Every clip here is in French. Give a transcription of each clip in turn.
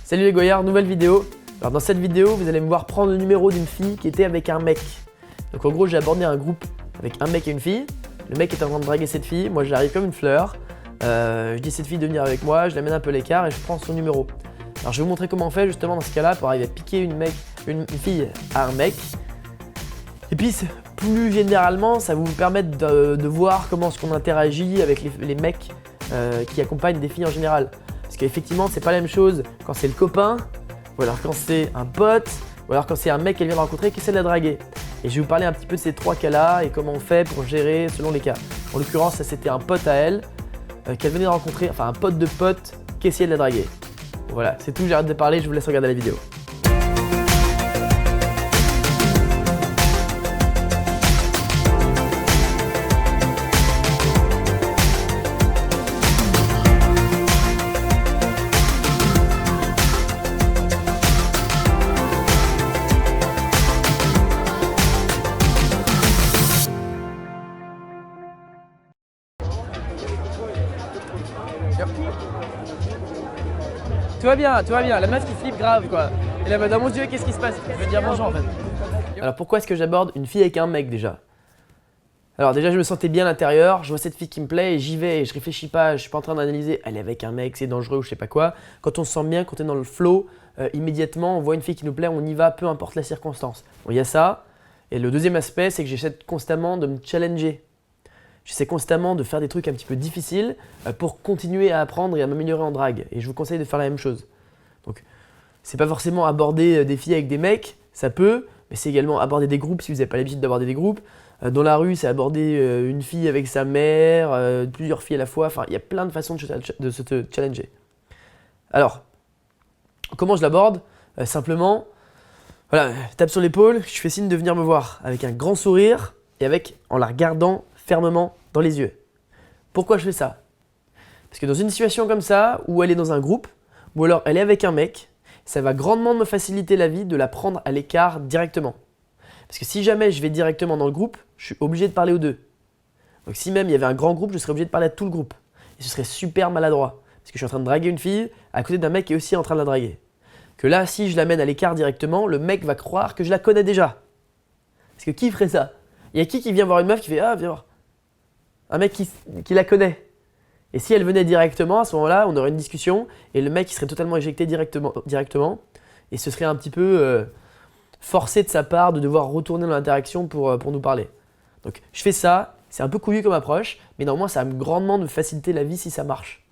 Salut les goyards, nouvelle vidéo. Alors dans cette vidéo, vous allez me voir prendre le numéro d'une fille qui était avec un mec. Donc en gros, j'ai abordé un groupe avec un mec et une fille. Le mec est en train de draguer cette fille, moi j'arrive comme une fleur. Je dis à cette fille de venir avec moi, je l'amène un peu à l'écart et je prends son numéro. Alors je vais vous montrer comment on fait justement dans ce cas-là pour arriver à piquer une fille à un mec. Et puis plus généralement, ça va vous permettre de voir comment est-ce qu'on interagit avec les mecs qui accompagnent des filles en général. Parce qu'effectivement, c'est pas la même chose quand c'est le copain, ou alors quand c'est un pote, ou alors quand c'est un mec qu'elle vient de rencontrer qui essaie de la draguer. Et je vais vous parler un petit peu de ces trois cas-là et comment on fait pour gérer selon les cas. En l'occurrence, ça c'était un pote à elle qu'elle venait de rencontrer, enfin un pote de pote qui essayait de la draguer. Voilà, c'est tout, j'arrête de parler, je vous laisse regarder la vidéo. Tout va bien, la meuf qui flippe grave quoi. Et là, dans mon Dieu, qu'est-ce qui se passe? Je veux dire bonjour en fait. Alors pourquoi est-ce que j'aborde une fille avec un mec déjà? Alors déjà, je me sentais bien à l'intérieur, je vois cette fille qui me plaît et j'y vais et je réfléchis pas, je suis pas en train d'analyser, elle est avec un mec, c'est dangereux ou je sais pas quoi. Quand on se sent bien, quand on est dans le flow, immédiatement on voit une fille qui nous plaît, on y va, peu importe la circonstance. Bon, il y a ça. Et le deuxième aspect, c'est que j'essaie constamment de me challenger. J'essaie constamment de faire des trucs un petit peu difficiles pour continuer à apprendre et à m'améliorer en drague. Et je vous conseille de faire la même chose. Donc, c'est pas forcément aborder des filles avec des mecs, ça peut, mais c'est également aborder des groupes si vous n'avez pas l'habitude d'aborder des groupes. Dans la rue, c'est aborder une fille avec sa mère, plusieurs filles à la fois. Enfin, il y a plein de façons de se challenger. Alors, comment je l'aborde? Simplement, voilà, je tape sur l'épaule, je fais signe de venir me voir avec un grand sourire et en la regardant fermement dans les yeux. Pourquoi je fais ça? Parce que dans une situation comme ça, où elle est dans un groupe, ou alors elle est avec un mec, ça va grandement me faciliter la vie de la prendre à l'écart directement. Parce que si jamais je vais directement dans le groupe, je suis obligé de parler aux deux. Donc si même il y avait un grand groupe, je serais obligé de parler à tout le groupe. Et ce serait super maladroit. Parce que je suis en train de draguer une fille à côté d'un mec qui est aussi en train de la draguer. Que là, si je l'amène à l'écart directement, le mec va croire que je la connais déjà. Parce que qui ferait ça? Il y a qui vient voir une meuf qui fait « Ah, viens voir ». Un mec qui la connaît. Et si elle venait directement, à ce moment-là, on aurait une discussion et le mec il serait totalement éjecté directement et ce serait un petit peu forcé de sa part de devoir retourner dans l'interaction pour nous parler. Donc je fais ça, c'est un peu couillu comme approche, mais néanmoins ça va grandement me faciliter la vie si ça marche.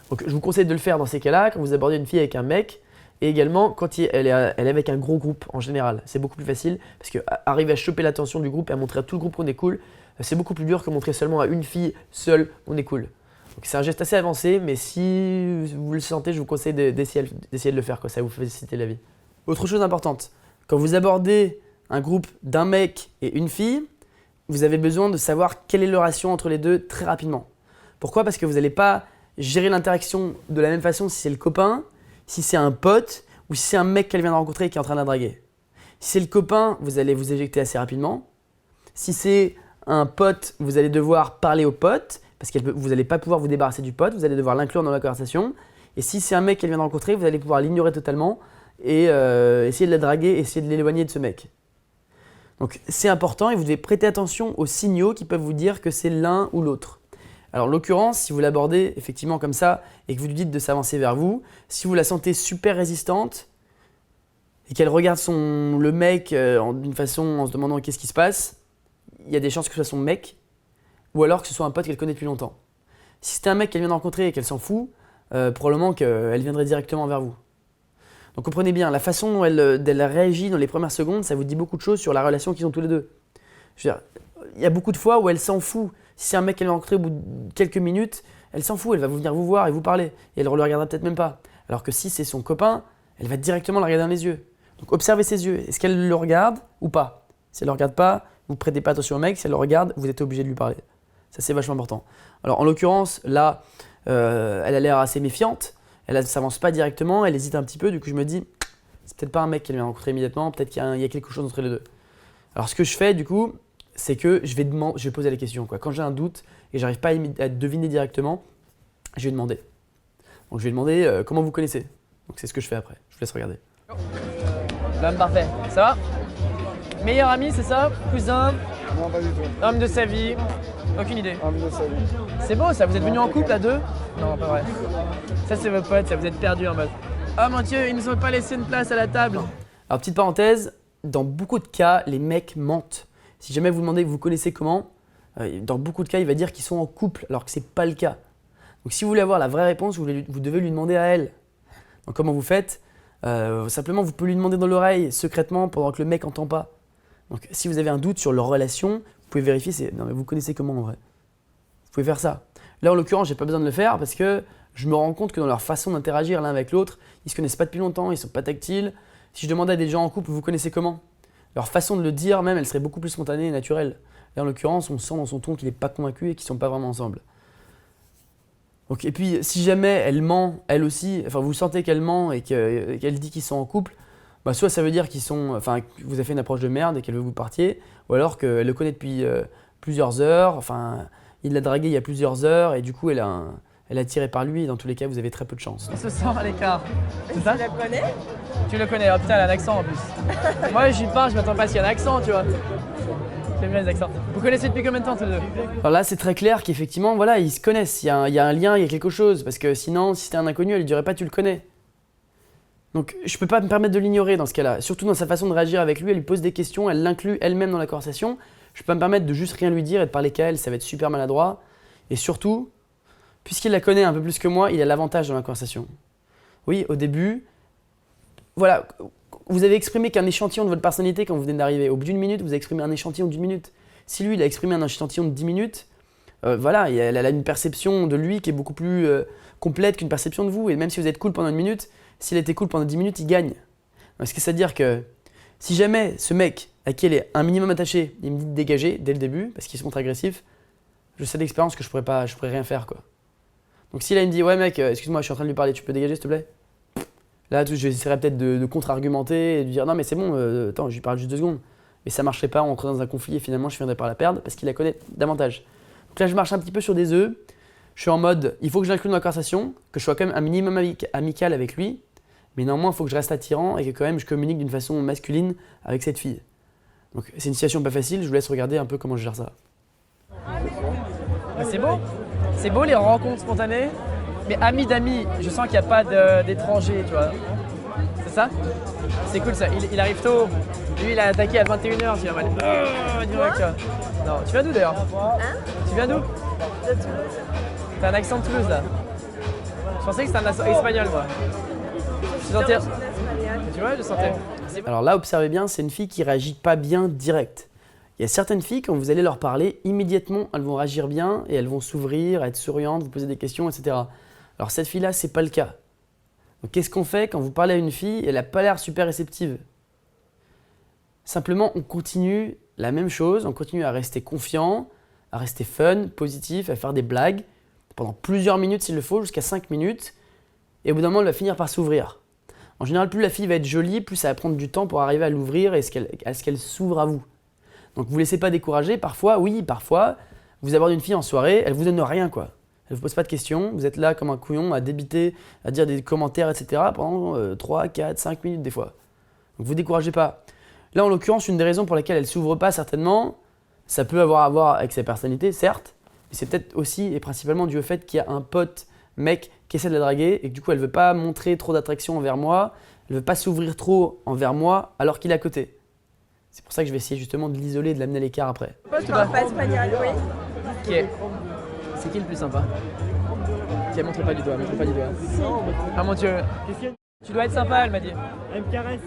Donc je vous conseille de le faire dans ces cas-là, quand vous abordez une fille avec un mec, et également quand elle est avec un gros groupe en général. C'est beaucoup plus facile parce qu'arriver à choper l'attention du groupe et à montrer à tout le groupe qu'on est cool, c'est beaucoup plus dur que montrer seulement à une fille seule qu'on est cool. Donc c'est un geste assez avancé, mais si vous le sentez, je vous conseille d'essayer de le faire, quoi. Ça va vous faciliter la vie. Autre chose importante, quand vous abordez un groupe d'un mec et une fille, vous avez besoin de savoir quelle est le ratio entre les deux très rapidement. Pourquoi? Parce que vous n'allez pas gérer l'interaction de la même façon si c'est le copain, si c'est un pote ou si c'est un mec qu'elle vient de rencontrer et qui est en train de la draguer. Si c'est le copain, vous allez vous éjecter assez rapidement. Si c'est un pote, vous allez devoir parler au pote parce que vous n'allez pas pouvoir vous débarrasser du pote, vous allez devoir l'inclure dans la conversation. Et si c'est un mec qu'elle vient de rencontrer, vous allez pouvoir l'ignorer totalement et essayer de la draguer, essayer de l'éloigner de ce mec. Donc c'est important et vous devez prêter attention aux signaux qui peuvent vous dire que c'est l'un ou l'autre. Alors en l'occurrence, si vous l'abordez effectivement comme ça et que vous lui dites de s'avancer vers vous, si vous la sentez super résistante et qu'elle regarde le mec d'une façon en se demandant qu'est-ce qui se passe, il y a des chances que ce soit son mec ou alors que ce soit un pote qu'elle connaît depuis longtemps. Si c'était un mec qu'elle vient de rencontrer et qu'elle s'en fout, probablement qu'elle viendrait directement vers vous. Donc comprenez bien, la façon dont elle réagit dans les premières secondes, ça vous dit beaucoup de choses sur la relation qu'ils ont tous les deux. Je veux dire, il y a beaucoup de fois où elle s'en fout. Si c'est un mec qu'elle a rencontré au bout de quelques minutes, elle s'en fout, elle va venir vous voir et vous parler. Et elle ne le regardera peut-être même pas. Alors que si c'est son copain, elle va directement la regarder dans les yeux. Donc observez ses yeux. Est-ce qu'elle le regarde ou pas? Si elle ne le regarde pas, vous ne prêtez pas attention au mec. Si elle le regarde, vous êtes obligé de lui parler. Ça, c'est vachement important. Alors en l'occurrence, là, elle a l'air assez méfiante. Elle ne s'avance pas directement, elle hésite un petit peu. Du coup, je me dis, c'est peut-être pas un mec qu'elle vient rencontrer immédiatement. Peut-être qu'il y a quelque chose entre les deux. Alors ce que je fais du coup, c'est que je vais poser les questions, quoi. Quand j'ai un doute et j'arrive pas à deviner directement, je vais demander. Donc je vais demander comment vous connaissez. Donc c'est ce que je fais après. Je vous laisse regarder. L'homme parfait. Ça va? Meilleur ami, c'est ça? Cousin? Non, pas du tout. Homme de sa vie? Aucune idée. Homme de sa vie. C'est beau ça, vous êtes venus en couple à deux? Non, pas vrai. Ça c'est vos potes, ça vous êtes perdus en mode. Oh mon Dieu, ils nous ont pas laissé une place à la table. Alors petite parenthèse, dans beaucoup de cas, les mecs mentent. Si jamais vous demandez vous connaissez comment, dans beaucoup de cas, il va dire qu'ils sont en couple alors que c'est pas le cas. Donc si vous voulez avoir la vraie réponse, vous devez lui demander à elle. Donc comment vous faites? Simplement, vous pouvez lui demander dans l'oreille secrètement pendant que le mec n'entend pas. Donc si vous avez un doute sur leur relation, vous pouvez vérifier, non mais vous connaissez comment en vrai. Vous pouvez faire ça. Là en l'occurrence, j'ai pas besoin de le faire parce que je me rends compte que dans leur façon d'interagir l'un avec l'autre, ils se connaissent pas depuis longtemps, ils sont pas tactiles. Si je demandais à des gens en couple, vous connaissez comment? Leur façon de le dire même, elle serait beaucoup plus spontanée et naturelle. Là en l'occurrence, on sent dans son ton qu'il n'est pas convaincu et qu'ils sont pas vraiment ensemble. Donc, et puis si jamais elle ment, elle aussi, enfin vous sentez qu'elle ment et qu'elle dit qu'ils sont en couple, bah soit ça veut dire qu'ils sont, enfin que vous avez fait une approche de merde et qu'elle veut que vous partiez, ou alors qu'elle le connaît depuis plusieurs heures, enfin il l'a dragué il y a plusieurs heures et du coup elle a tiré par lui et dans tous les cas vous avez très peu de chance. On se sent à l'écart. C'est ça? Tu la connais? Tu le connais, oh putain elle a un accent en plus. Moi j'y parle, je m'attends pas à ce qu'il y ait un accent tu vois. J'aime bien les accents. Vous connaissez depuis combien de temps tous les deux? Alors là c'est très clair qu'effectivement voilà ils se connaissent, il y a un lien, il y a quelque chose, parce que sinon si c'était un inconnu elle ne dirait pas tu le connais. Donc je peux pas me permettre de l'ignorer dans ce cas-là, surtout dans sa façon de réagir avec lui, elle lui pose des questions, elle l'inclut elle-même dans la conversation. Je peux pas me permettre de juste rien lui dire et de parler qu'à elle, ça va être super maladroit. Et surtout, puisqu'il la connaît un peu plus que moi, il a l'avantage dans la conversation. Oui, au début, voilà, vous avez exprimé qu'un échantillon de votre personnalité quand vous venez d'arriver. Au bout d'une minute, vous avez exprimé un échantillon d'une minute. Si lui, il a exprimé un échantillon de 10 minutes, voilà, elle a une perception de lui qui est beaucoup plus complète qu'une perception de vous. Et même si vous êtes cool pendant une minute, s'il était cool pendant 10 minutes, il gagne. Est-ce que ça veut dire que si jamais ce mec à qui elle est un minimum attaché, il me dit de dégager dès le début parce qu'il se montre agressif, je sais d'expérience que je pourrais rien faire quoi. Donc si là il me dit ouais mec, excuse-moi, je suis en train de lui parler, tu peux dégager s'il te plaît? Là j'essaierais peut-être de contre-argumenter et de dire non mais c'est bon, attends, je lui parle juste 2 secondes. Mais ça marcherait pas, on rentrerait dans un conflit et finalement je finirais par la perdre parce qu'il la connaît davantage. Donc là je marche un petit peu sur des œufs. Je suis en mode, il faut que je l'inclue dans la conversation, que je sois quand même un minimum amical avec lui, mais néanmoins il faut que je reste attirant et que quand même je communique d'une façon masculine avec cette fille. Donc c'est une situation pas facile, je vous laisse regarder un peu comment je gère ça. Bah, c'est beau les rencontres spontanées, mais amis d'amis, je sens qu'il n'y a pas d'étrangers, tu vois. C'est ça? C'est cool ça, il arrive tôt, lui il a attaqué à 21h, tu vois, direct, tu vois. Non, tu viens d'où d'ailleurs? Hein? Tu viens d'où? De Toulouse. T'as un accent de Toulouse là. Je pensais que c'était un accent espagnol moi. Je sentais. D'origine espagnole. Tu vois, je sentais. Alors là, observez bien, c'est une fille qui réagit pas bien direct. Il y a certaines filles, quand vous allez leur parler, immédiatement, elles vont réagir bien et elles vont s'ouvrir, être souriantes, vous poser des questions, etc. Alors cette fille-là, c'est pas le cas. Donc qu'est-ce qu'on fait quand vous parlez à une fille et elle n'a pas l'air super réceptive? Simplement, on continue la même chose, on continue à rester confiant, à rester fun, positif, à faire des blagues pendant plusieurs minutes s'il le faut, jusqu'à 5 minutes. Et au bout d'un moment, elle va finir par s'ouvrir. En général, plus la fille va être jolie, plus ça va prendre du temps pour arriver à l'ouvrir et à ce qu'elle s'ouvre à vous. Donc vous ne laissez pas décourager. Parfois, oui, parfois, vous abordez une fille en soirée, elle ne vous donne rien quoi. Elle ne vous pose pas de questions, vous êtes là comme un couillon à débiter, à dire des commentaires, etc. pendant 3, 4, 5 minutes des fois. Donc vous ne découragez pas. Là, en l'occurrence, une des raisons pour lesquelles elle ne s'ouvre pas certainement, ça peut avoir à voir avec sa personnalité, certes, mais c'est peut-être aussi et principalement dû au fait qu'il y a un pote mec qui essaie de la draguer et que du coup elle veut pas montrer trop d'attraction envers moi, elle veut pas s'ouvrir trop envers moi alors qu'il est à côté. C'est pour ça que je vais essayer justement de l'isoler et de l'amener à l'écart après. Tu parles pas espagnol, oui. Qui est... C'est qui le plus sympa? Qui montre pas du doigt, montre pas du doigt. Ah mon Dieu. Tu dois être sympa, elle m'a dit. Elle me caresse.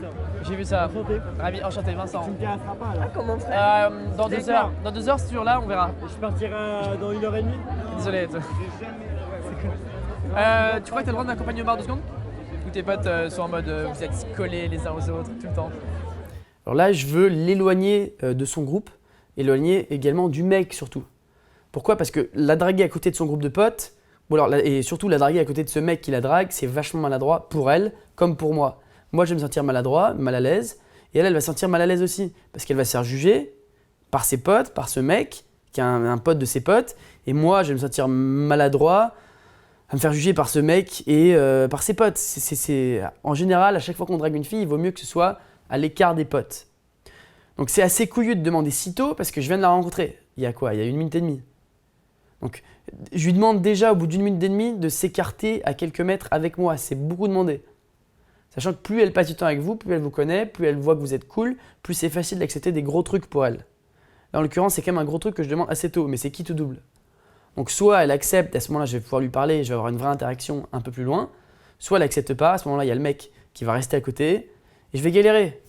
J'ai vu ça. Enchanté. Ravi, enchanté, Vincent. Tu me caresseras pas là. Ah, comment frère? Dans 2 heures. Dans 2 heures, si tu es là, on verra. Je partirai dans 1h30. Désolé. Toi. Tu crois que t'as le droit d'accompagner au bar 2 secondes? Ou tes potes sont en mode vous êtes collés les uns aux autres tout le temps? Alors là, je veux l'éloigner de son groupe, éloigner également du mec surtout. Pourquoi? Parce que la draguer à côté de son groupe de potes, et surtout la draguer à côté de ce mec qui la drague, c'est vachement maladroit pour elle comme pour moi. Moi, je vais me sentir maladroit, mal à l'aise, et elle va se sentir mal à l'aise aussi, parce qu'elle va se faire juger par ses potes, par ce mec qui est un pote de ses potes, et moi, je vais me sentir maladroit, à me faire juger par ce mec et par ses potes. En général, à chaque fois qu'on drague une fille, il vaut mieux que ce soit à l'écart des potes. Donc c'est assez couillu de demander si tôt parce que je viens de la rencontrer. Il y a quoi? Il y a 1 minute et demie. Donc je lui demande déjà au bout d'1 minute et demie de s'écarter à quelques mètres avec moi. C'est beaucoup demandé. Sachant que plus elle passe du temps avec vous, plus elle vous connaît, plus elle voit que vous êtes cool, plus c'est facile d'accepter des gros trucs pour elle. Là, en l'occurrence, c'est quand même un gros truc que je demande assez tôt, mais c'est qui tout double. Donc soit elle accepte, à ce moment-là je vais pouvoir lui parler, je vais avoir une vraie interaction un peu plus loin, soit elle n'accepte pas, à ce moment-là il y a le mec qui va rester à côté, et je vais galérer.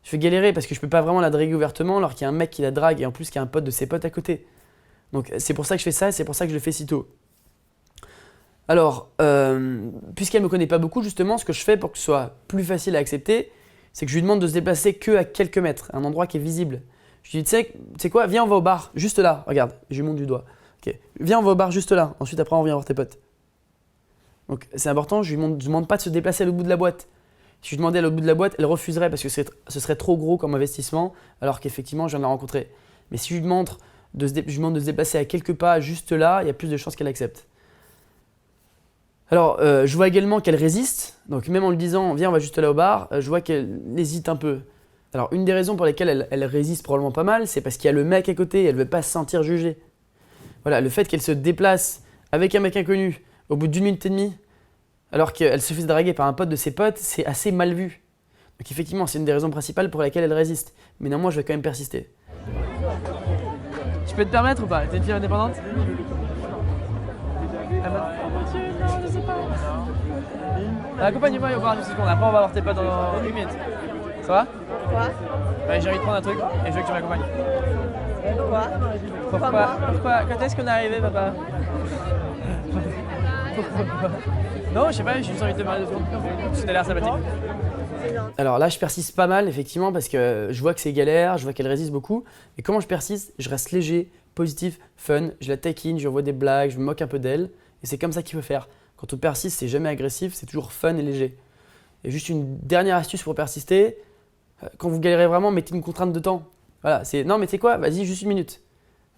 Je vais galérer parce que je peux pas vraiment la draguer ouvertement alors qu'il y a un mec qui la drague et en plus qu'il y a un pote de ses potes à côté. Donc c'est pour ça que je fais ça et c'est pour ça que je le fais si tôt. Alors, puisqu'elle me connaît pas beaucoup justement, ce que je fais pour que ce soit plus facile à accepter, c'est que je lui demande de se déplacer que à quelques mètres, un endroit qui est visible. Je lui dis, tu sais quoi, viens on va au bar, juste là, regarde, je lui montre du doigt. Okay. Viens on va au bar juste là, ensuite après on revient voir tes potes. Donc c'est important, je lui demande pas de se déplacer à l'autre bout de la boîte. Si je lui demandais à l'autre bout de la boîte, elle refuserait parce que ce serait trop gros comme investissement, alors qu'effectivement, je viens de la rencontrer. Mais si je lui demande de se déplacer à quelques pas juste là, il y a plus de chances qu'elle accepte. Alors, je vois également qu'elle résiste. Donc, même en lui disant « Viens, on va juste là au bar », je vois qu'elle hésite un peu. Alors, une des raisons pour lesquelles elle résiste probablement pas mal, c'est parce qu'il y a le mec à côté et elle ne veut pas se sentir jugée. Voilà, le fait qu'elle se déplace avec un mec inconnu au bout d'1 minute et demie, alors qu'elle se fait draguer par un pote de ses potes, c'est assez mal vu. Donc effectivement, c'est une des raisons principales pour lesquelles elle résiste. Mais néanmoins, je vais quand même persister. Je peux te permettre ou pas? T'es une fille indépendante? Non, je sais pas. Accompagne-moi et au bar 10 secondes. Après, on va voir tes potes dans 1 minute. Ça va? Quoi? Ouais, j'ai envie de prendre un truc et je veux que tu m'accompagnes. Quoi? Pourquoi? Quand est-ce qu'on est arrivé, papa? Pourquoi? Non, je sais pas, j'ai juste envie de te parler 2 secondes. C'était l'air sympathique. Alors là, je persiste pas mal, effectivement, parce que je vois que c'est galère, je vois qu'elle résiste beaucoup. Et comment je persiste? Je reste léger, positif, fun, je la taquine, je lui envoie des blagues, je me moque un peu d'elle. Et c'est comme ça qu'il faut faire. Quand on persiste, c'est jamais agressif, c'est toujours fun et léger. Et juste une dernière astuce pour persister, quand vous galérez vraiment, mettez une contrainte de temps. Voilà, c'est non mais tu sais quoi, vas-y, juste 1 minute.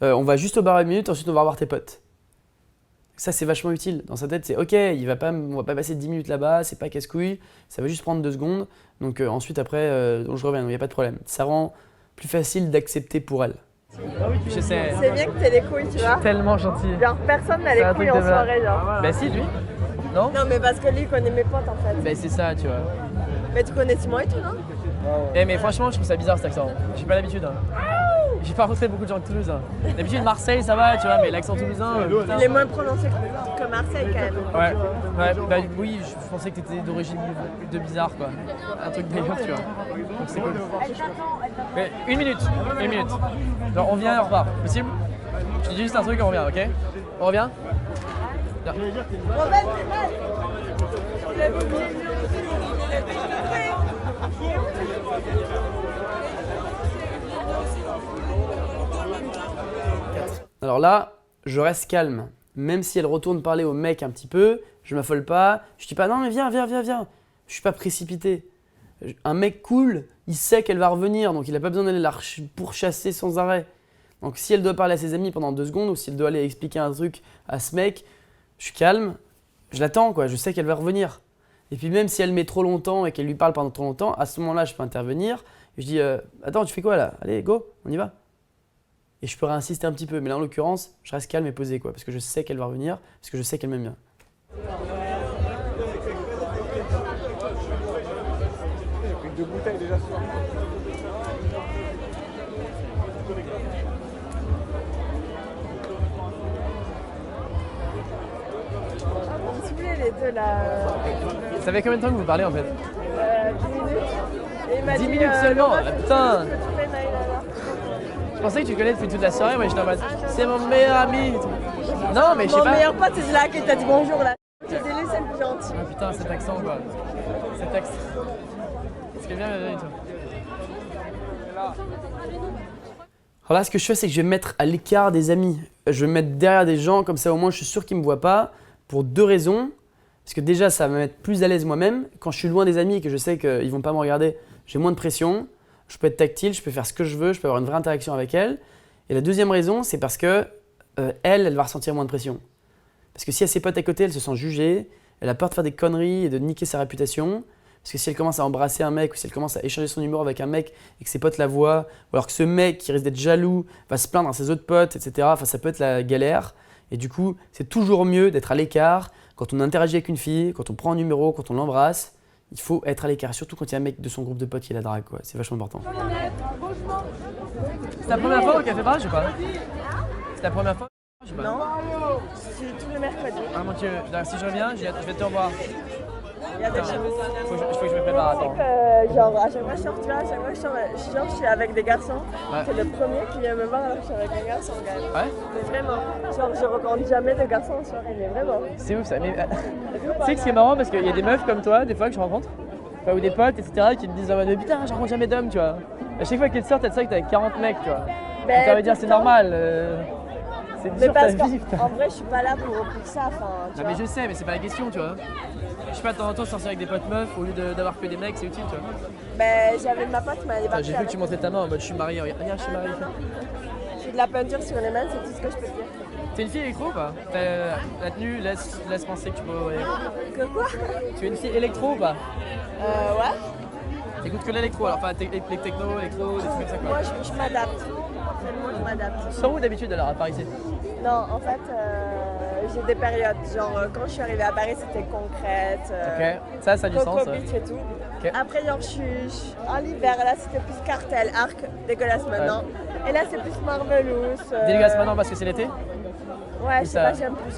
On va juste au bar 1 minute, ensuite on va revoir tes potes. Ça, c'est vachement utile. Dans sa tête, c'est ok, on va pas passer 10 minutes là-bas, c'est pas casse-couille, ça va juste prendre 2 secondes. Donc ensuite, après, je reviens, il n'y a pas de problème. Ça rend plus facile d'accepter pour elle. Je sais. C'est bien que t'aies les couilles, tu vois. Tellement gentil. Genre, personne n'a C'est un les couilles truc en de soirée, genre. Bah si, lui. Non? Non, mais parce que lui, il connaît mes potes, en fait. Bah c'est ça, tu vois. Mais tu connais Simon et tout, non? Eh mais franchement, je trouve ça bizarre cet accent. J'ai pas l'habitude. Hein. J'ai pas rencontré beaucoup de gens de Toulouse. Hein. D'habitude, Marseille, ça va, tu vois, mais l'accent toulousain, putain. Il est moins prononcé que Marseille, quand même. Ouais, bah oui, je pensais que t'étais d'origine de bizarre, quoi. Un truc délire, tu vois. Donc c'est cool. Mais 1 minute. Genre, on vient et on repart. Possible? Je te dis juste un truc et on revient, ok? On revient? Viens. Alors là, je reste calme. Même si elle retourne parler au mec un petit peu, je m'affole pas. Je dis pas non mais viens. Je suis pas précipité. Un mec cool, il sait qu'elle va revenir, donc il n'a pas besoin d'aller la pourchasser sans arrêt. Donc si elle doit parler à ses amis pendant 2 secondes ou si elle doit aller expliquer un truc à ce mec, je suis calme, je l'attends quoi, je sais qu'elle va revenir. Et puis même si elle met trop longtemps et qu'elle lui parle pendant trop longtemps, à ce moment-là je peux intervenir. Et je dis attends, tu fais quoi là? Allez, go, on y va. Et je peux réinsister un petit peu, mais là en l'occurrence, je reste calme et posé quoi, parce que je sais qu'elle va revenir, parce que je sais qu'elle m'aime bien. Deux bouteilles déjà soir. Vous saoulez les deux, là. Ça fait combien de temps que vous parlez en fait? 10 minutes. Et il m'a 10 dit, minutes seulement, Laura, ah, putain. je peux te faire Naïla, là. Je pensais que tu connais depuis toute la soirée, moi j'étais en mode c'est mon meilleur ami. Non, mais je sais Mon pas. meilleur pote, c'est là qui t'a dit bonjour, là. Je t'ai laissé le plus gentil. Ah putain, cet accent quoi. Cet accent. Ce qui est bien, et tout. Alors là, ce que je fais, c'est que je vais me mettre à l'écart des amis. Je vais me mettre derrière des gens, comme ça au moins je suis sûr qu'ils ne me voient pas, pour 2 raisons. Parce que déjà, ça va me mettre plus à l'aise moi-même. Quand je suis loin des amis et que je sais qu'ils ne vont pas me regarder, j'ai moins de pression. Je peux être tactile, je peux faire ce que je veux, je peux avoir une vraie interaction avec elle. Et la deuxième raison, c'est parce que elle va ressentir moins de pression. Parce que si elle a ses potes à côté, elle se sent jugée, elle a peur de faire des conneries et de niquer sa réputation. Parce que si elle commence à embrasser un mec ou si elle commence à échanger son numéro avec un mec et que ses potes la voient, ou alors que ce mec qui risque d'être jaloux va se plaindre à ses autres potes, etc. Enfin, ça peut être la galère. Et du coup, c'est toujours mieux d'être à l'écart quand on interagit avec une fille, quand on prend un numéro, quand on l'embrasse. Il faut être à l'écart, surtout quand il y a un mec de son groupe de potes qui la drague, quoi. C'est vachement important. C'est la première fois au Café Barrage ou pas? C'est la première fois? Je sais pas. Non, c'est tous les mercredis. Ah mon dieu, si je reviens, je vais te revoir. Il y a des choses. Faut que je me prépare, attends. Genre, à chaque fois que je sors, tu vois, à chaque fois que je suis avec des garçons. Ouais. C'est le premier qui vient me voir alors que je suis avec un garçon, quand même. Ouais? Mais vraiment, genre, je rencontre jamais de garçons en soirée, mais vraiment. C'est ouf ça. Mais, tu sais que c'est marrant parce qu'il y a des meufs comme toi, des fois que je rencontre, enfin, ou des potes, etc., qui me disent mais putain, je rencontre jamais d'hommes, tu vois. À chaque fois qu'elles sortent, elles sortent avec 40 mecs, tu vois. Ben, Ça veut dire tout c'est le temps. normal. C'est Mais dur ta parce vie, qu'en putain. en vrai, je suis pas là pour ça, enfin, tu Non vois. mais je sais, mais c'est pas la question, tu vois. Je sais pas, de temps en temps sortir avec des potes meufs au lieu d'avoir que des mecs, c'est utile, tu vois. Ben, j'avais ma pote qui m'a Putain, débarqué j'ai vu que avec. tu montrais ta main en mode je suis marié, regarde, je suis marié. J'ai de la peinture sur les mains, c'est tout ce que je peux dire. T'es une fille électro ou pas? La tenue laisse penser que tu peux. Que quoi? Tu es une fille électro ou pas? Ouais. T'écoutes que l'électro, alors pas les techno, électro, des trucs comme ça quoi. Moi, je m'adapte. Moi, je m'adapte. Tu sors où d'habitude alors à Paris ici? Non, en fait, j'ai des périodes. Genre, quand je suis arrivée à Paris, c'était concrète. Ok, ça a du Coco sens. Beach et tout. Ok. Après, genre, en l'hiver, là, c'était plus cartel, arc, dégueulasse maintenant. Et là, c'est plus Marvelous. Dégueulasse maintenant parce que c'est l'été? Ouais, je sais ça- pas, j'aime plus.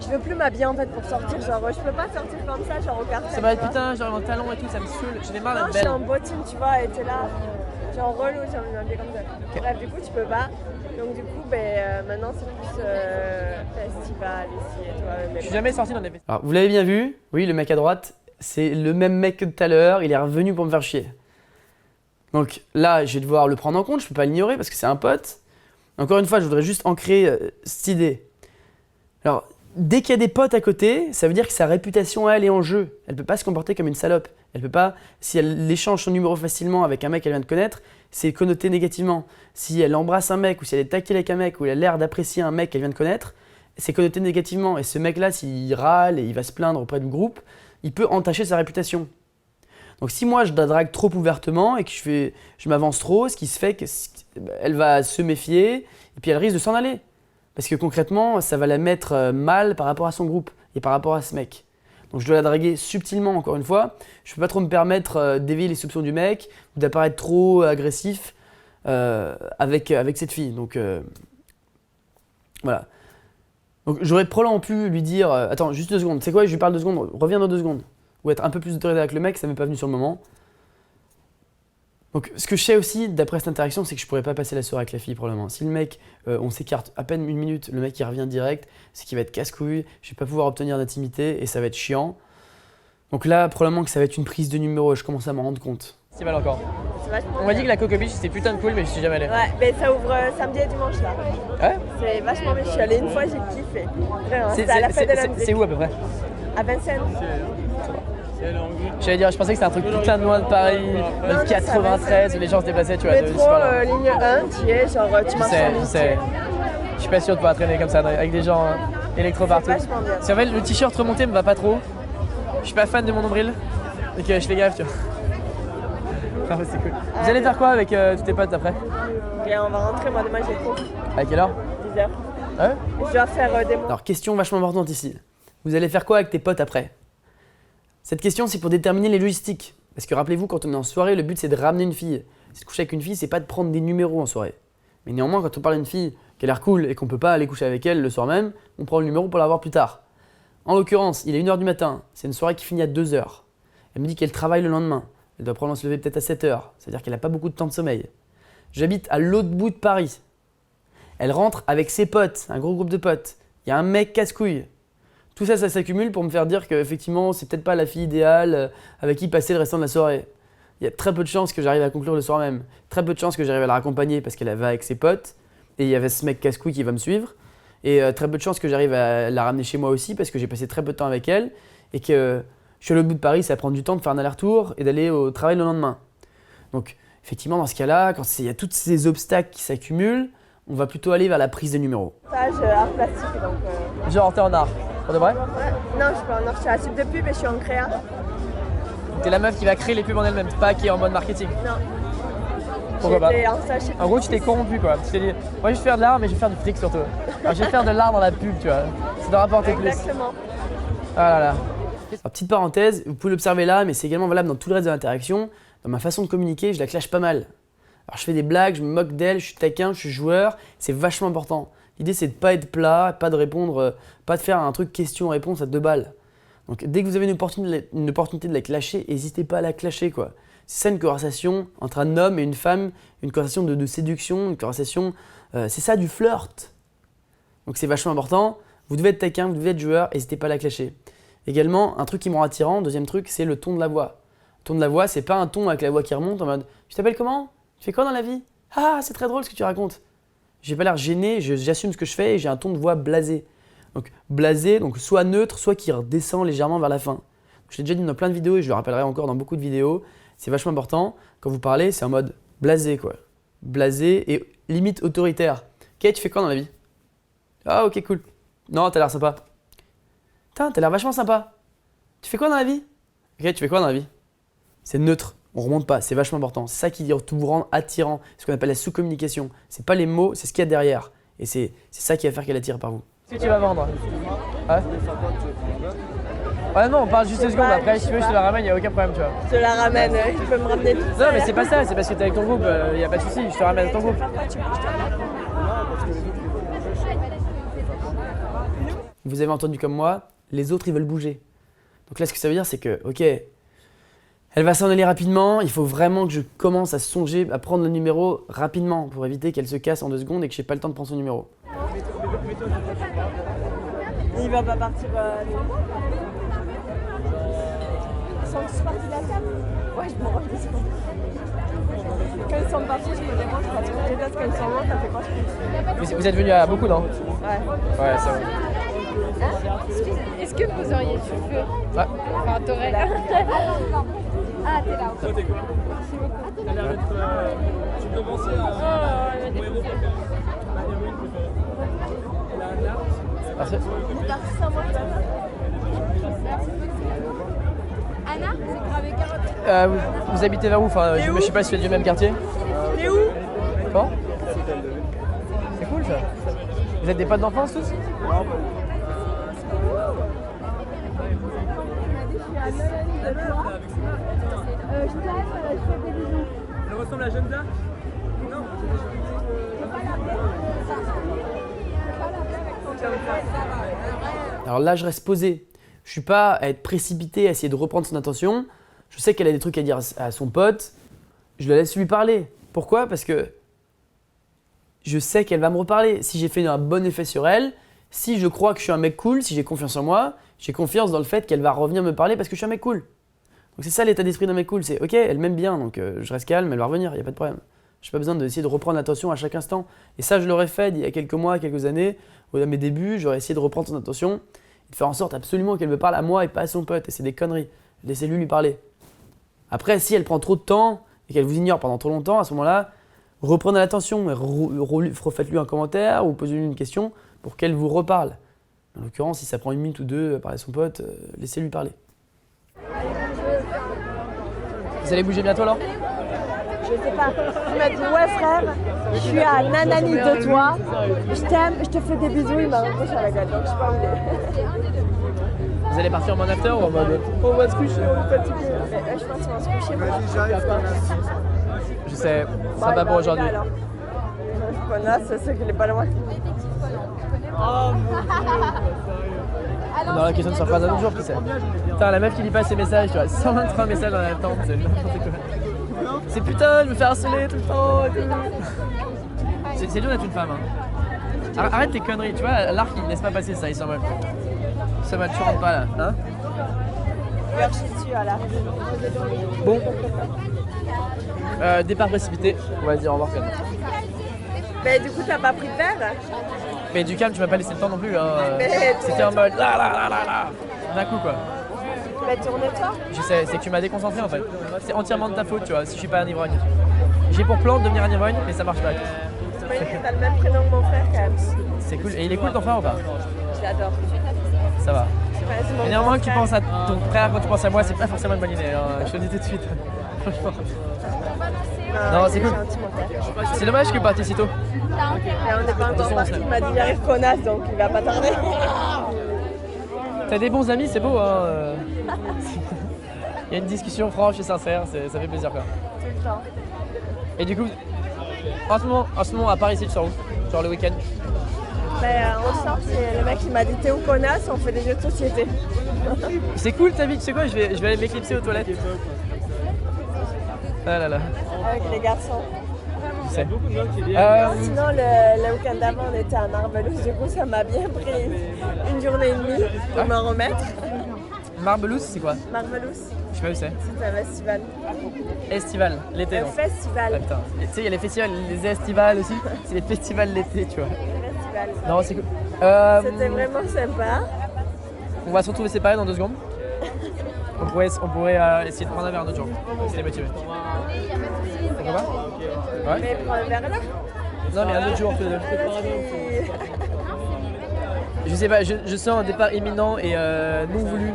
Je veux plus m'habiller en fait pour sortir. Genre, je peux pas sortir comme ça, genre au cartel. Ça va être tu vois. putain, genre en talon et tout, ça me saoule. J'en ai marre Non, d'être je suis belle. en bottine, tu vois, et t'es là. Genre relou, j'ai envie de m'habiller comme ça. Bref, du coup, tu peux pas. Donc, du coup, maintenant, c'est plus festival ici et toi. Je suis jamais sorti dans des festivals. Alors, vous l'avez bien vu, oui, le mec à droite, c'est le même mec que tout à l'heure, il est revenu pour me faire chier. Donc là, je vais devoir le prendre en compte, je peux pas l'ignorer parce que c'est un pote. Encore une fois, je voudrais juste ancrer cette idée. Alors, dès qu'il y a des potes à côté, ça veut dire que sa réputation, elle, est en jeu. Elle peut pas se comporter comme une salope. Elle peut pas, si elle échange son numéro facilement avec un mec qu'elle vient de connaître, c'est connoté négativement. Si elle embrasse un mec ou si elle est tactile avec un mec ou elle a l'air d'apprécier un mec qu'elle vient de connaître, c'est connoté négativement. Et ce mec-là, s'il râle et il va se plaindre auprès du groupe, il peut entacher sa réputation. Donc si moi je la drague trop ouvertement et que je m'avance trop, ce qui se fait qu'elle va se méfier et puis elle risque de s'en aller. Parce que concrètement, ça va la mettre mal par rapport à son groupe et par rapport à ce mec. Donc je dois la draguer subtilement encore une fois. Je peux pas trop me permettre d'éveiller les soupçons du mec ou d'apparaître trop agressif avec cette fille. Donc voilà. Donc j'aurais probablement pu lui dire attends juste 2 secondes, c'est quoi, je lui parle 2 secondes, reviens dans 2 secondes. Ou être un peu plus autoritaire avec le mec, ça m'est pas venu sur le moment. Donc ce que je sais aussi d'après cette interaction, c'est que je pourrais pas passer la soirée avec la fille probablement. Si le mec, on s'écarte à peine 1 minute, le mec il revient direct, c'est qu'il va être casse-couille, je vais pas pouvoir obtenir d'intimité et ça va être chiant. Donc là, probablement que ça va être une prise de numéro et je commence à m'en rendre compte. Festival encore. C'est vachement On m'a dit bien. que la Coco Beach c'était putain de cool, mais je suis jamais allé. Ouais, mais ça ouvre samedi et dimanche là. Ouais? C'est vachement bien. Je suis allée une fois, j'ai kiffé. Vraiment, c'est à la fête de la musique. C'est où à peu près? À Vincennes. J'allais dire, je pensais que c'était un truc putain de loin de Paris, non, le 93 où les gens se déplaçaient, tu vois. de Métro, super loin. ligne 1, tu es, genre tu Je marches sais, en je ligne. sais. Je suis pas sûr de pouvoir traîner comme ça avec des gens électro partout. vachement bien. Si en fait le t-shirt remonté me va pas trop, je suis pas fan de mon nombril, donc je fais gaffe, tu vois. Ah ouais, c'est cool. Vous allez faire quoi avec tous tes potes après? Et on va rentrer, moi demain j'ai cours, À quelle heure? 10h. Ouais? Je dois faire des mots. Alors question vachement importante ici. Vous allez faire quoi avec tes potes après? Cette question c'est pour déterminer les logistiques. Parce que rappelez-vous, quand on est en soirée, le but c'est de ramener une fille. C'est de coucher avec une fille, c'est pas de prendre des numéros en soirée. Mais néanmoins, quand on parle d'une fille qui a l'air cool et qu'on peut pas aller coucher avec elle le soir même, on prend le numéro pour la voir plus tard. En l'occurrence, il est 1h du matin, c'est une soirée qui finit à 2h. Elle me dit qu'elle travaille le lendemain. Elle doit probablement se lever peut-être à 7h, c'est-à-dire qu'elle n'a pas beaucoup de temps de sommeil. J'habite à l'autre bout de Paris. Elle rentre avec ses potes, un gros groupe de potes. Il y a un mec casse-couille. Tout ça, ça s'accumule pour me faire dire qu'effectivement, c'est peut-être pas la fille idéale avec qui passer le restant de la soirée. Il y a très peu de chances que j'arrive à conclure le soir même. Très peu de chances que j'arrive à la raccompagner parce qu'elle va avec ses potes. Et il y avait ce mec casse-couille qui va me suivre. Et très peu de chances que j'arrive à la ramener chez moi aussi parce que j'ai passé très peu de temps avec elle. Et que je suis à l'autre bout de Paris, ça prend du temps de faire un aller-retour et d'aller au travail le lendemain. Donc effectivement, dans ce cas-là, quand il y a tous ces obstacles qui s'accumulent, on va plutôt aller vers la prise de numéros. Stage art plastique, donc... Genre, t'es en art. Pour de vrai? Ouais. Non, je suis pas en art, je suis à la suite de pub et je suis en créa. T'es la meuf qui va créer les pubs en elle-même, pas qui est en mode marketing. Non. Pourquoi pas? J'étais en stage chez En gros, tu t'es corrompu quoi. Tu t'es dit, moi je vais faire de l'art, mais je vais faire du fric surtout. Alors, je vais faire de l'art dans la pub, tu vois. Ça doit rapporter plus. Exactement. Ah là là. Alors, petite parenthèse, vous pouvez l'observer là, mais c'est également valable dans tout le reste de l'interaction. Dans ma façon de communiquer, je la clash pas mal. Alors je fais des blagues, je me moque d'elle, je suis taquin, je suis joueur, c'est vachement important. L'idée c'est de pas être plat, pas de répondre, pas de faire un truc question-réponse à 2 balles. Donc dès que vous avez une opportunité de la clasher, n'hésitez pas à la clasher quoi. C'est ça une conversation entre un homme et une femme, une conversation de séduction, une conversation, c'est ça du flirt. Donc c'est vachement important, vous devez être taquin, vous devez être joueur, n'hésitez pas à la clasher. Également, un truc qui me rend attirant, deuxième truc, c'est le ton de la voix. Le ton de la voix, c'est pas un ton avec la voix qui remonte en mode « Tu t'appelles comment ? Tu fais quoi dans la vie ? Ah, c'est très drôle ce que tu racontes !» J'ai pas l'air gêné, j'assume ce que je fais et j'ai un ton de voix blasé. Donc blasé, donc soit neutre, soit qui redescend légèrement vers la fin. Je l'ai déjà dit dans plein de vidéos et je le rappellerai encore dans beaucoup de vidéos. C'est vachement important. Quand vous parlez, c'est en mode blasé quoi. Blasé et limite autoritaire. Ok, tu fais quoi dans la vie ? Ah ok, cool. Non, t'as l'air sympa. Putain, t'as l'air vachement sympa. Tu fais quoi dans la vie ? Ok, tu fais quoi dans la vie ? C'est neutre. On remonte pas, c'est vachement important. C'est ça qui vous rend attirant, ce qu'on appelle la sous-communication. C'est pas les mots, c'est ce qu'il y a derrière. Et c'est ça qui va faire qu'elle attire par vous. Qu'est-ce que tu vas vendre? Ouais. Ouais non, on parle juste 2 secondes, après si tu veux je te la ramène, y a aucun problème tu vois. Je te la ramène, tu peux me ramener tout Non ça. mais c'est pas ça, c'est parce que t'es avec ton groupe, y a pas de souci, je te ramène avec ton groupe. Vous avez entendu comme moi, les autres ils veulent bouger. Donc là ce que ça veut dire c'est que, ok, elle va s'en aller rapidement, il faut vraiment que je commence à songer à prendre le numéro rapidement pour éviter qu'elle se casse en 2 secondes et que j'ai pas le temps de prendre son numéro. Il va pas partir. Ils sont tous partis de la table. Ouais, je me rends compte. Quand ils sont partis, je me demande pratiquement les dates quand ils sont loin, ça fait quoi je pense. Vous êtes venus à beaucoup non? Ouais. Ouais, ça va. Est-ce que vous auriez du feu? Ouais. Enfin, t'aurais. Ah, t'es là. Toi, t'es quoi? T'as l'air d'être. Tu peux penser à mon héros préféré. Ma héroïne préférée. Elle a un arbre. Merci. Anna, c'est gravé carotte. Vous habitez vers où? Enfin, je sais pas si vous êtes du même quartier. T'es où? Quand? C'est cool ça. Vous êtes des potes d'enfance tous? Elle ressemble à Jeanne d'Arc? Non. Alors là je reste posé. Je suis pas à être précipité, à essayer de reprendre son attention. Je sais qu'elle a des trucs à dire à son pote. Je la laisse lui parler. Pourquoi ? Parce que je sais qu'elle va me reparler. Si j'ai fait un bon effet sur elle, si je crois que je suis un mec cool, si j'ai confiance en moi, j'ai confiance dans le fait qu'elle va revenir me parler parce que je suis un mec cool. Donc c'est ça l'état d'esprit d'un mec cool, c'est ok, elle m'aime bien, donc je reste calme, elle va revenir, il n'y a pas de problème. Je n'ai pas besoin d'essayer de reprendre l'attention à chaque instant. Et ça, je l'aurais fait il y a quelques mois, quelques années, à mes débuts, j'aurais essayé de reprendre son attention et de faire en sorte absolument qu'elle me parle à moi et pas à son pote. Et c'est des conneries. Laissez-lui lui parler. Après, si elle prend trop de temps et qu'elle vous ignore pendant trop longtemps, à ce moment-là, reprenez l'attention, refaites-lui un commentaire ou posez-lui une question pour qu'elle vous reparle. En l'occurrence, si ça prend 1 minute ou 2 à parler à son pote, laissez-lui parler. Vous allez bouger bientôt alors? Je sais pas. Tu m'as dit ouais frère, je suis à nanani de toi, je t'aime, je te fais des bisous, il m'a reproché à la gueule, donc je suis pas envie. Vous allez partir en mode after ou en mode on va se coucher, on est fatigué? Mais je pense qu'on va se coucher. Vas-y, j'arrive. Je sais, sympa pour aujourd'hui. Je connasse, c'est ceux qui n'est pas loin. Dans la question de surprise un autre jour, qui sait. Putain, la meuf qui lit pas ses messages, tu vois, 123 messages en attente, c'est n'importe quoi. C'est putain, je me fais harceler tout le temps et tout. C'est dur d'être une femme, hein. Arrête tes conneries, tu vois, l'arc il laisse pas passer ça, il s'en moque. Ça va, tu rentres pas là, hein. Je vais archer dessus à la. Bon. Départ précipité, on va dire au revoir quand même. Mais du coup, t'as pas pris de verre? Mais du calme, tu m'as pas laissé le temps non plus, hein. Mais C'était en mode là, d'un coup quoi. Mais tourne-toi. Je sais, c'est que tu m'as déconcentré en fait. C'est entièrement de ta faute, tu vois, si je suis pas un ivrogne. J'ai pour plan de devenir un ivrogne, mais ça marche pas. Mais T'as le même prénom que mon frère quand même. C'est cool. Et il est cool ton frère ou pas? Je l'adore. Ça va. Enfin, c'est mon Et néanmoins grand que tu frère. penses à ton frère quand tu penses à moi, c'est pas forcément une bonne idée. Hein. Je te le dis tout de suite. Franchement. Non, c'est il est cool. gentil, mon frère. C'est dommage que tu partes si tôt. Mais on n'est pas encore façon, parti. c'est- Il m'a dit il arrive connasse, donc il va pas tarder. T'as des bons amis, c'est beau. Hein. Il y a une discussion franche et sincère, ça fait plaisir quoi. Tout le temps. Et du coup, en ce moment à Paris, ici, tu sors où? Genre le week-end? On sort, c'est le mec qui m'a dit t'es où connasse, on fait des jeux de société. C'est cool ta vie, tu sais quoi, je vais aller m'éclipser aux toilettes. Ah là là, Avec les garçons. je sais. Sinon, le week-end d'avant, on était à Marvelous, du coup, ça m'a bien pris une journée et demie pour m'en remettre. Marvelous, c'est quoi? Marvelous, Je sais pas où c'est. c'est un festival. Estival, l'été Un donc. festival. Ah putain. Et tu sais, il y a les festivals, les estivales aussi. C'est les festivals l'été, tu vois. Un festival. Non, c'est cool. C'était vraiment sympa. On va se retrouver séparés dans 2 secondes. On pourrait essayer de prendre un verre un autre jour. Si t'es motivé. Pourquoi pas? Ouais. Mais prends un verre là. Non, mais un autre jour tous les deux. Je sais pas, je sens un départ imminent et non voulu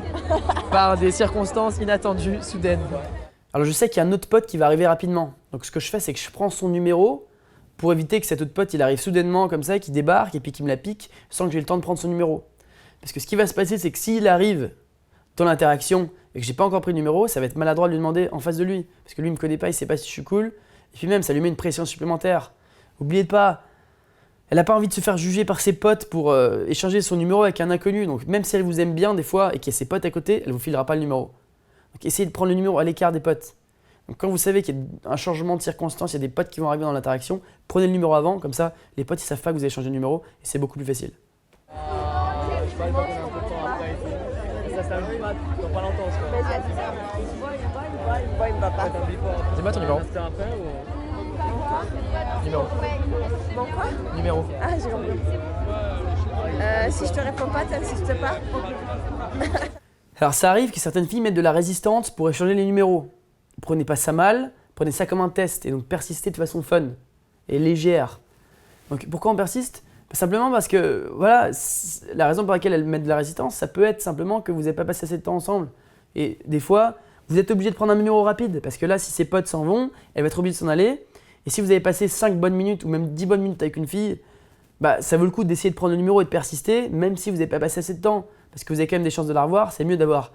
par des circonstances inattendues, soudaines. Alors je sais qu'il y a un autre pote qui va arriver rapidement. Donc ce que je fais, c'est que je prends son numéro pour éviter que cet autre pote il arrive soudainement comme ça, qu'il débarque et puis qu'il me la pique sans que j'ai le temps de prendre son numéro. Parce que ce qui va se passer, c'est que s'il arrive dans l'interaction et que j'ai pas encore pris le numéro, ça va être maladroit de lui demander en face de lui. Parce que lui il me connaît pas, il sait pas si je suis cool. Et puis même, ça lui met une pression supplémentaire. Oubliez pas, elle n'a pas envie de se faire juger par ses potes pour échanger son numéro avec un inconnu. Donc même si elle vous aime bien des fois et qu'il y a ses potes à côté, elle vous filera pas le numéro. Donc essayez de prendre le numéro à l'écart des potes. Donc quand vous savez qu'il y a un changement de circonstance, il y a des potes qui vont arriver dans l'interaction, prenez le numéro avant, comme ça les potes ils savent pas que vous avez changé de numéro et c'est beaucoup plus facile. Ça s'arrive pas dans pas longtemps, ça. Mais il me va pas. Dis-moi ton numéro. C'était après ou. Numéro. Bon quoi? Numéro. Ah, j'ai compris. Si je te réponds pas, t'insistes pas? Alors ça arrive que certaines filles mettent de la résistance pour échanger les numéros. Prenez pas ça mal, prenez ça comme un test et donc persistez de façon fun et légère. Donc pourquoi on persiste? Simplement parce que voilà, la raison pour laquelle elles mettent de la résistance, ça peut être simplement que vous n'avez pas passé assez de temps ensemble. Et des fois, vous êtes obligé de prendre un numéro rapide parce que là, si ses potes s'en vont, elle va être obligée de s'en aller. Et si vous avez passé 5 bonnes minutes ou même 10 bonnes minutes avec une fille, bah, ça vaut le coup d'essayer de prendre le numéro et de persister, même si vous n'avez pas passé assez de temps. Parce que vous avez quand même des chances de la revoir. C'est mieux d'avoir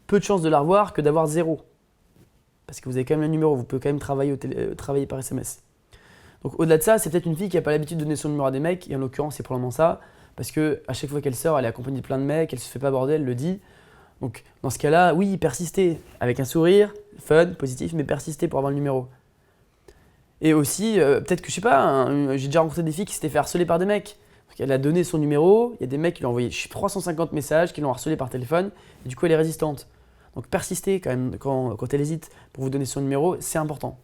peu de chances de la revoir que d'avoir 0. Parce que vous avez quand même le numéro, vous pouvez quand même travailler par SMS. Donc au-delà de ça, c'est peut-être une fille qui n'a pas l'habitude de donner son numéro à des mecs, et en l'occurrence c'est probablement ça, parce qu'à chaque fois qu'elle sort, elle est accompagnée de plein de mecs, elle se fait pas aborder, elle le dit. Donc dans ce cas-là, oui, persistez, avec un sourire, fun, positif, mais persistez pour avoir le numéro. Et aussi, peut-être que je sais pas, j'ai déjà rencontré des filles qui s'étaient fait harceler par des mecs. Donc elle a donné son numéro, il y a des mecs qui lui ont envoyé 350 messages, qui l'ont harcelé par téléphone, et du coup elle est résistante. Donc persistez quand même quand elle hésite pour vous donner son numéro, c'est important.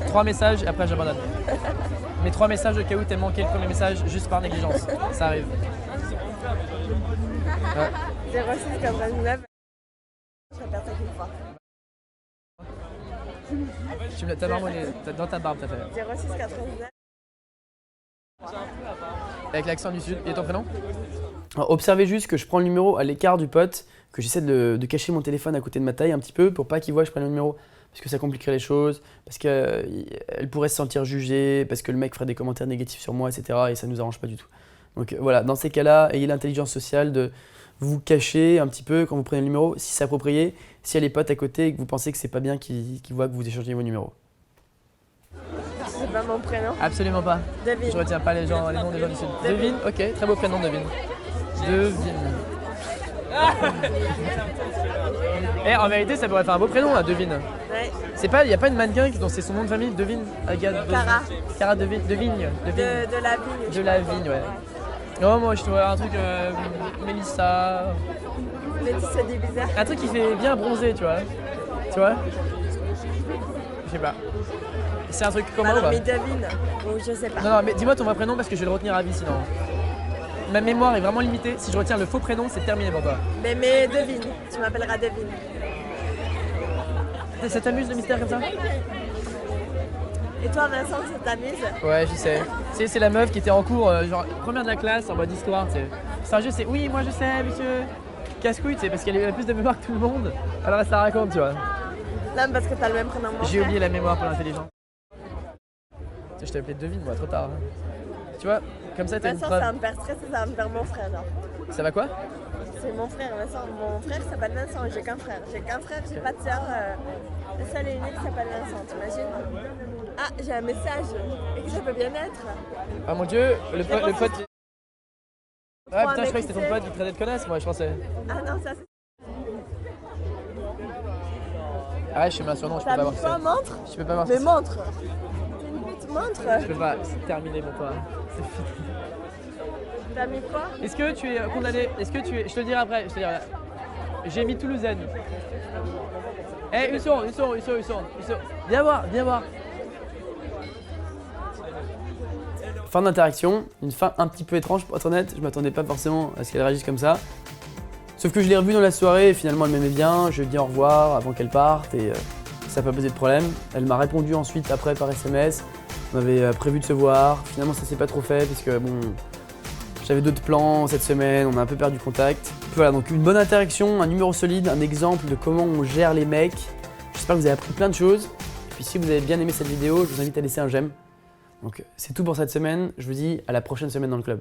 3 messages et après j'abandonne. Mais 3 messages au cas où t'es manqué le premier message juste par négligence. Ça arrive. Ouais. 06 99. Je répète ça qu'une fois. Tu me l'as marmonné, dans ta barbe t'as fait. 06 99. Avec l'accent du sud. Et ton prénom? Alors, observez juste que je prends le numéro à l'écart du pote, que j'essaie de cacher mon téléphone à côté de ma taille un petit peu pour pas qu'il voit que je prenne le numéro. Parce que ça compliquerait les choses, parce qu'elle pourrait se sentir jugée, parce que le mec ferait des commentaires négatifs sur moi, etc. Et ça nous arrange pas du tout. Donc voilà, dans ces cas-là, ayez l'intelligence sociale de vous cacher un petit peu quand vous prenez le numéro, si c'est approprié, si elle est pote à côté et que vous pensez que c'est pas bien qu'il voit que vous échangez vos numéros. C'est pas mon prénom. Absolument pas. Devine. Je retiens pas les noms des gens du sud. Devine, ok, très beau prénom, Devine. Devine. Eh, en vérité, ça pourrait faire un beau prénom, là, Devine. Ouais. C'est pas, y a pas une mannequin dont c'est son nom de famille, Devine? Agathe, Cara. Cara Devine. Devigne. De la vigne. De la vigne, ouais. Oh, moi, je trouverais un truc, Mélissa. Mais c'est des bizarres. Un truc qui fait bien bronzer, tu vois. Tu vois? Je sais pas. C'est un truc commun ou Alors, pas? mais devine. Ou je sais pas. Non, mais dis-moi ton vrai prénom parce que je vais le retenir à vie sinon. Ma mémoire est vraiment limitée. Si je retiens le faux prénom, c'est terminé pour toi. Mais devine. Tu m'appelleras Devine. Ça t'amuse le mystère comme ça? Et toi, Vincent, ça t'amuse? Ouais, je sais. Tu sais, c'est la meuf qui était en cours, genre première de la classe, en mode histoire, tu sais. C'est un jeu, c'est oui, moi je sais, monsieur. Casse-couille, tu sais, parce qu'elle a plus de mémoire que tout le monde. Alors elle se la raconte, tu vois. Non, parce que t'as le même prénom que mon J'ai frère. oublié la mémoire pour l'intelligence. Je t'ai appelé devine, moi, trop tard. Hein. Tu vois, comme ça, t'as une Vincent, preuve. ça va me faire stresser, ça va me faire mon frère, genre. Ça va quoi? C'est mon frère, Vincent. Mon frère s'appelle Vincent, j'ai qu'un frère. J'ai qu'un frère, j'ai pas de sœur. Le seul et unique s'appelle Vincent, t'imagines? Ah, j'ai un message. Et que ça peut bien être. Ah mon dieu, le pote. Ouais, putain, je un croyais mec que c'était ton qui pote qui te traitait de connasse, moi, je pensais. Ah non, ça c'est. Ah ouais, je suis un surnom, je peux T'as pas voir mis qui quoi, c'est. montre? Je peux pas voir Mais qui montre. T'es une pute, montre. c'est. Je peux pas, c'est terminé pour toi. C'est fini. T'as mis quoi? Est-ce que tu es condamné? Est-ce que tu es. Je te le dirai après, je te le dirai. J'ai mis Toulousaine. Eh, une seconde. Viens voir. Fin d'interaction, une fin un petit peu étrange pour être honnête, je m'attendais pas forcément à ce qu'elle réagisse comme ça. Sauf que je l'ai revue dans la soirée et finalement elle m'aimait bien, je lui ai dit au revoir avant qu'elle parte et ça n'a pas posé de problème. Elle m'a répondu ensuite après par SMS, on avait prévu de se voir, finalement ça s'est pas trop fait parce que bon, j'avais d'autres plans cette semaine, on a un peu perdu contact. Voilà, donc une bonne interaction, un numéro solide, un exemple de comment on gère les mecs. J'espère que vous avez appris plein de choses. Et puis si vous avez bien aimé cette vidéo, je vous invite à laisser un j'aime. Donc c'est tout pour cette semaine, je vous dis à la prochaine semaine dans le club.